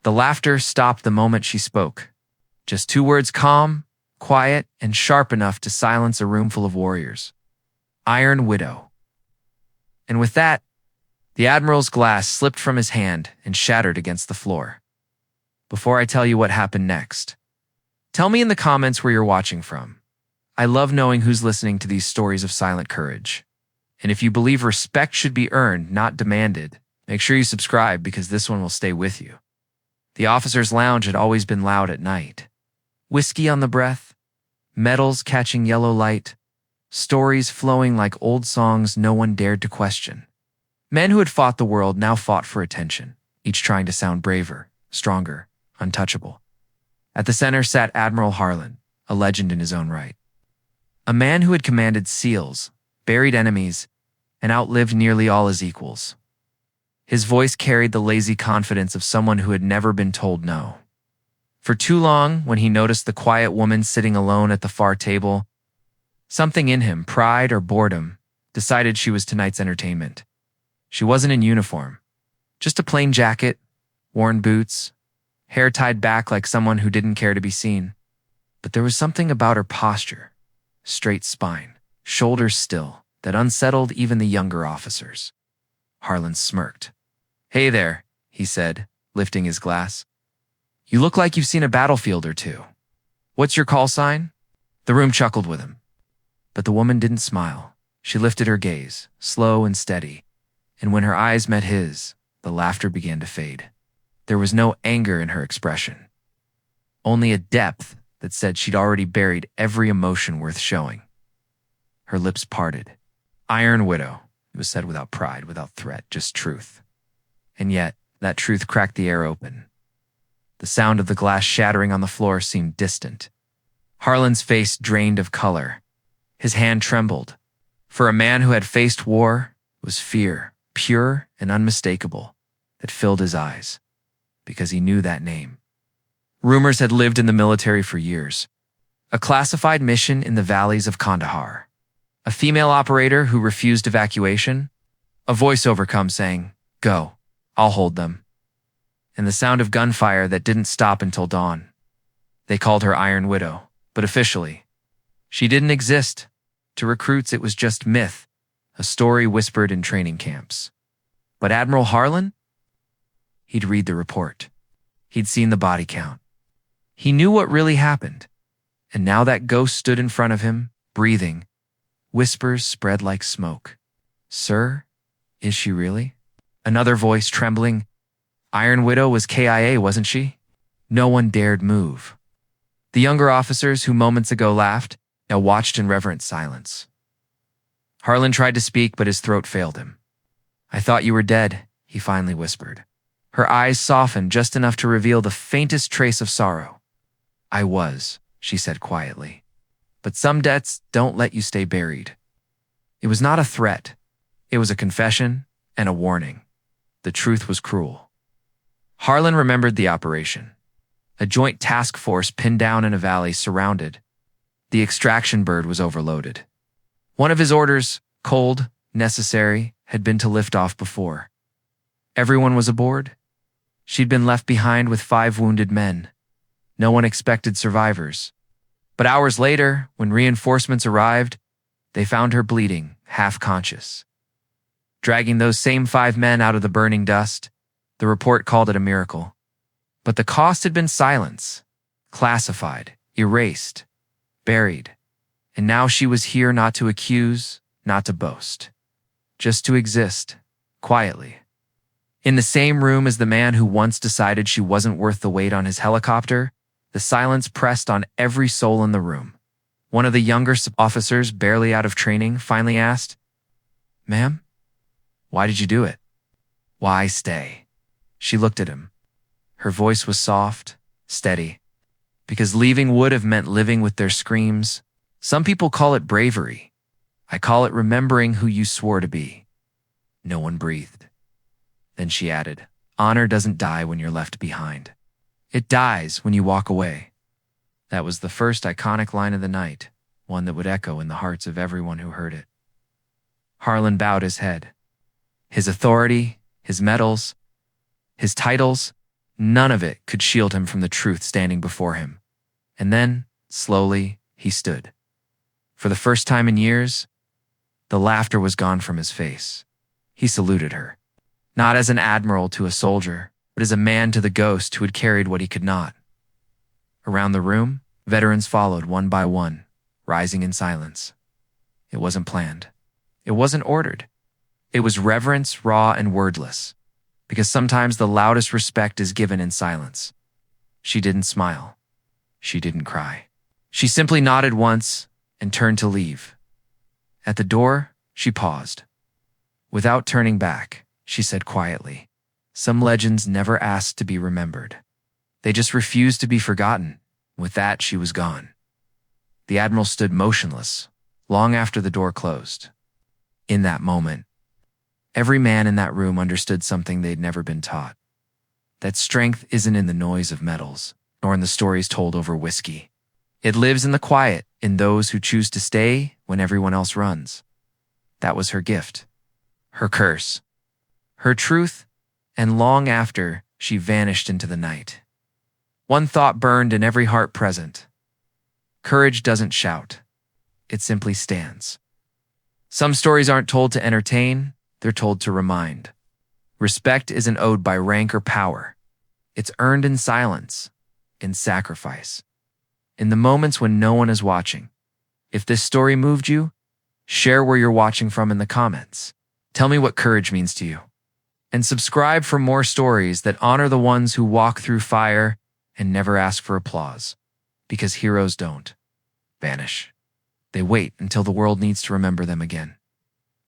The laughter stopped the moment she spoke. Just two words, calm, quiet, and sharp enough to silence a room full of warriors. Iron Widow. And with that, the Admiral's glass slipped from his hand and shattered against the floor. Before I tell you what happened next, tell me in the comments where you're watching from. I love knowing who's listening to these stories of silent courage. And if you believe respect should be earned, not demanded, make sure you subscribe because this one will stay with you. The officers' lounge had always been loud at night. Whiskey on the breath, medals catching yellow light, stories flowing like old songs no one dared to question. Men who had fought the world now fought for attention, each trying to sound braver, stronger, untouchable. At the center sat Admiral Harlan, a legend in his own right. A man who had commanded SEALs, buried enemies, and outlived nearly all his equals. His voice carried the lazy confidence of someone who had never been told no. For too long, when he noticed the quiet woman sitting alone at the far table, something in him, pride or boredom, decided she was tonight's entertainment. She wasn't in uniform, just a plain jacket, worn boots, hair tied back like someone who didn't care to be seen. But there was something about her posture, straight spine, shoulders still, that unsettled even the younger officers. Harlan smirked. "Hey there," he said, lifting his glass. "You look like you've seen a battlefield or two. What's your call sign?" The room chuckled with him. But the woman didn't smile. She lifted her gaze, slow and steady, and when her eyes met his, the laughter began to fade. There was no anger in her expression, only a depth that said she'd already buried every emotion worth showing. Her lips parted. "Iron Widow," it was said without pride, without threat, just truth. And yet, that truth cracked the air open. The sound of the glass shattering on the floor seemed distant. Harlan's face drained of color. His hand trembled. For a man who had faced war, it was fear, pure and unmistakable, that filled his eyes, because he knew that name. Rumors had lived in the military for years. A classified mission in the valleys of Kandahar. A female operator who refused evacuation. A voiceover come saying, "Go, I'll hold them." And the sound of gunfire that didn't stop until dawn. They called her Iron Widow, but officially, she didn't exist. To recruits, it was just myth, a story whispered in training camps. But Admiral Harlan? He'd read the report. He'd seen the body count. He knew what really happened. And now that ghost stood in front of him, breathing. Whispers spread like smoke. "Sir, is she really?" Another voice trembling. Iron Widow was KIA, wasn't she? No one dared move. The younger officers who moments ago laughed now watched in reverent silence. Harlan tried to speak, but his throat failed him. "I thought you were dead," he finally whispered. Her eyes softened just enough to reveal the faintest trace of sorrow. "I was," she said quietly. "But some debts don't let you stay buried." It was not a threat. It was a confession and a warning. The truth was cruel. Harlan remembered the operation. A joint task force pinned down in a valley, surrounded. The extraction bird was overloaded. One of his orders, cold, necessary, had been to lift off before. Everyone was aboard. She'd been left behind with 5 wounded men. No one expected survivors. But hours later, when reinforcements arrived, they found her bleeding, half conscious. Dragging those same 5 men out of the burning dust, the report called it a miracle. But the cost had been silence, classified, erased, buried. And now she was here not to accuse, not to boast, just to exist, quietly. In the same room as the man who once decided she wasn't worth the wait on his helicopter, the silence pressed on every soul in the room. One of the younger officers, barely out of training, finally asked, "Ma'am, why did you do it? Why stay?" She looked at him. Her voice was soft, steady. "Because leaving would have meant living with their screams. Some people call it bravery. I call it remembering who you swore to be." No one breathed. Then she added, "Honor doesn't die when you're left behind. It dies when you walk away." That was the first iconic line of the night, one that would echo in the hearts of everyone who heard it. Harlan bowed his head. His authority, his medals, his titles, None of it could shield him from the truth standing before him. And then, slowly, he stood. For the first time in years, the laughter was gone from his face. He saluted her, not as an admiral to a soldier, but as a man to the ghost who had carried what he could not. Around the room, veterans followed one by one, rising in silence. It wasn't planned. It wasn't ordered. It was reverence, raw and wordless, because sometimes the loudest respect is given in silence. She didn't smile. She didn't cry. She simply nodded once and turned to leave. At the door, she paused. Without turning back, she said quietly, "Some legends never asked to be remembered. They just refused to be forgotten." With that, she was gone. The admiral stood motionless, long after the door closed. In that moment, every man in that room understood something they'd never been taught. That strength isn't in the noise of metals, nor in the stories told over whiskey. It lives in the quiet, in those who choose to stay when everyone else runs. That was her gift, her curse, her truth, and long after, she vanished into the night. One thought burned in every heart present. Courage doesn't shout. It simply stands. Some stories aren't told to entertain, they're told to remind. Respect isn't owed by rank or power. It's earned in silence, in sacrifice, in the moments when no one is watching. If this story moved you, share where you're watching from in the comments. Tell me what courage means to you. And subscribe for more stories that honor the ones who walk through fire and never ask for applause. Because heroes don't vanish. They wait until the world needs to remember them again.